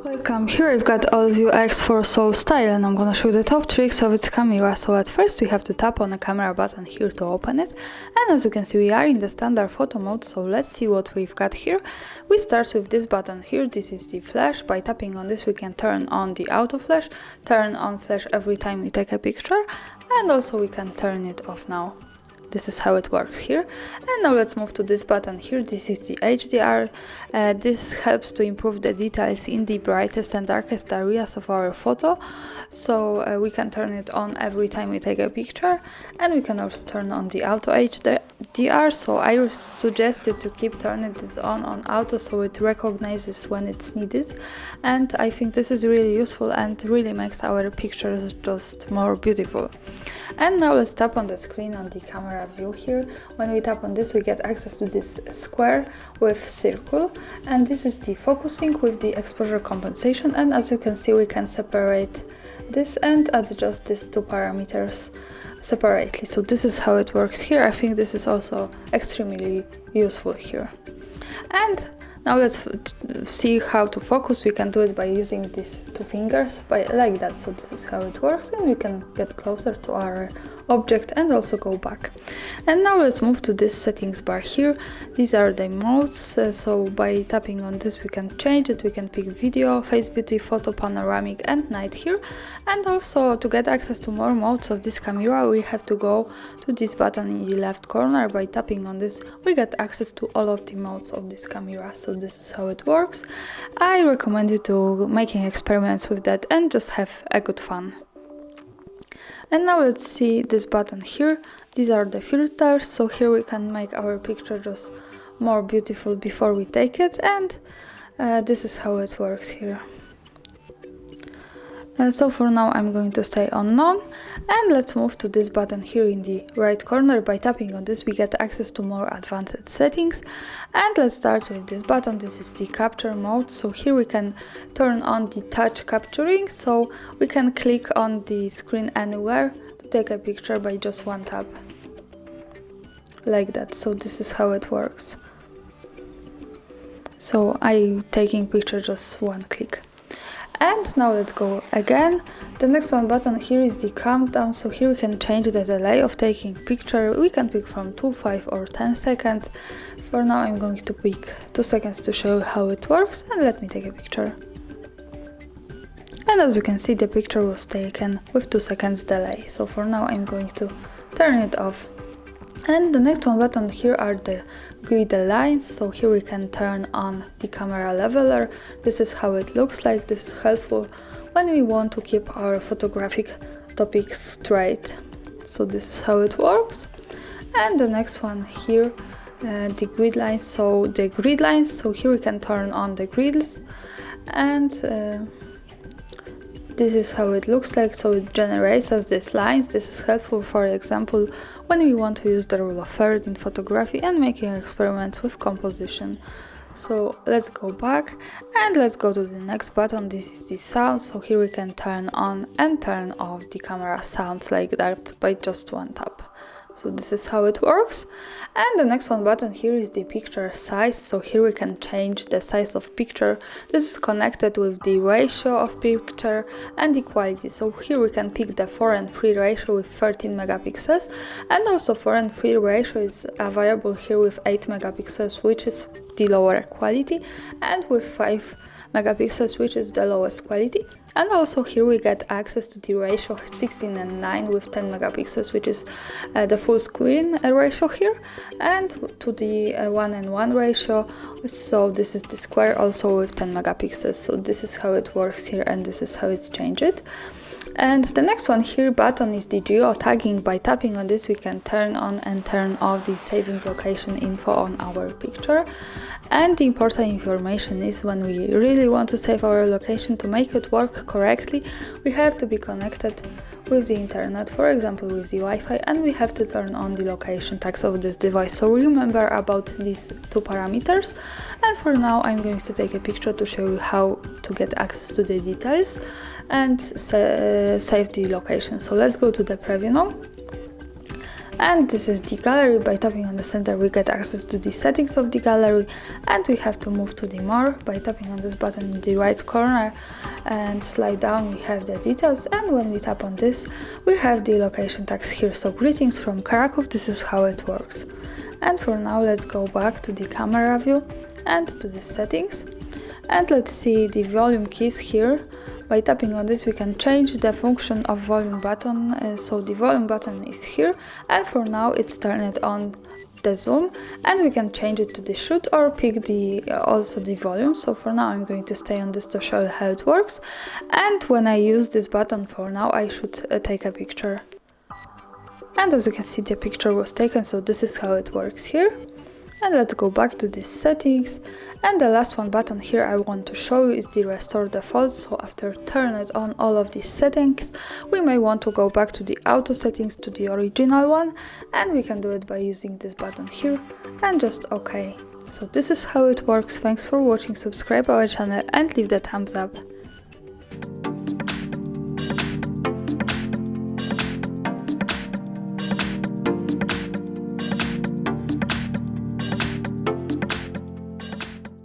Welcome, here I've got ALLVIEW X4 Soul Style and I'm gonna show you the top tricks of its camera. So at first we have to tap on the camera button here to open it, and as you can see we are in the standard photo mode, so let's see what we've got here. We start with this button here, this is the flash. By tapping on this we can turn on the auto flash, turn on flash every time we take a picture, and also we can turn it off now. This is how it works here. And now let's move to this button here. This is the HDR. This helps to improve the details in the brightest and darkest areas of our photo. So we can turn it on every time we take a picture, and we can also turn on the auto HDR. So I suggest you to keep turning this on auto so it recognizes when it's needed. And I think this is really useful and really makes our pictures just more beautiful. And now let's tap on the screen on the camera view here. When we tap on this we get access to this square with circle, and this is the focusing with the exposure compensation, and as you can see we can separate this and adjust these two parameters separately. So this is how it works here. I think this is also extremely useful here. And now let's see how to focus. We can do it by using these two fingers, like that. So this is how it works, and we can get closer to our object and also go back. And now let's move to this settings bar here. These are the modes, so by tapping on this we can change it. We can pick video, face beauty, photo, panoramic and night here. And also to get access to more modes of this camera we have to go to this button in the left corner. By tapping on this we get access to all of the modes of this camera. So this is how it works. I recommend you to making experiments with that and just have a good fun. And now let's see this button here. These are the filters, so here we can make our picture just more beautiful before we take it, and this is how it works here. So for now I'm going to stay on none, and let's move to this button here in the right corner. By tapping on this we get access to more advanced settings, and let's start with this button. This is the capture mode, so here we can turn on the touch capturing, so we can click on the screen anywhere to take a picture by just one tap, like that. So this is how it works. So I'm taking picture just one click. And now let's go again. The next one button here is the countdown, so here we can change the delay of taking picture. We can pick from 2, 5 or 10 seconds. For now I'm going to pick 2 seconds to show you how it works, and let me take a picture. And as you can see the picture was taken with 2 seconds delay. So for now I'm going to turn it off. And the next one button here are the grid lines, so here we can turn on the camera leveler. This is how it looks like. This is helpful when we want to keep our photographic topics straight. So this is how it works. And the next one here, the grid lines. So the grid lines, so here we can turn on the grids, and this is how it looks like. So it generates us these lines. This is helpful, for example, when we want to use the rule of thirds in photography and making experiments with composition. So let's go back and let's go to the next button. This is the sound, so here we can turn on and turn off the camera sounds like that by just one tap. So this is how it works. And the next one button here is the picture size, so here we can change the size of picture. This is connected with the ratio of picture and the quality, so here we can pick the 4:3 ratio with 13 megapixels, and also 4:3 ratio is available here with 8 megapixels, which is the lower quality, and with 5 megapixels, which is the lowest quality. And also here we get access to the ratio 16:9 with 10 megapixels, which is the full screen ratio here, and to the 1:1 ratio, so this is the square also with 10 megapixels. So this is how it works here, and this is how it's changed. And the next one here button is the geotagging. By tapping on this we can turn on and turn off the saving location info on our picture. And the important information is when we really want to save our location, to make it work correctly, we have to be connected with the internet, for example with the Wi-Fi, and we have to turn on the location tags of this device. So remember about these two parameters. And for now I'm going to take a picture to show you how to get access to the details and save the location. So let's go to the preview now. And this is the gallery. By tapping on the center we get access to the settings of the gallery, and we have to move to the more. By tapping on this button in the right corner and slide down we have the details, and when we tap on this we have the location tags here. So greetings from Krakow, this is how it works. And for now let's go back to the camera view and to the settings, and let's see the volume keys here. By tapping on this we can change the function of volume button, so the volume button is here, and for now it's turned on the zoom, and we can change it to the shoot or pick also the volume. So for now I'm going to stay on this to show you how it works, and when I use this button for now I should take a picture. And as you can see the picture was taken, so this is how it works here. And let's go back to the settings, and the last one button here I want to show you is the restore default. So after turning on all of these settings we may want to go back to the auto settings, to the original one, and we can do it by using this button here and just OK. So this is how it works. Thanks for watching, subscribe our channel and leave the thumbs up.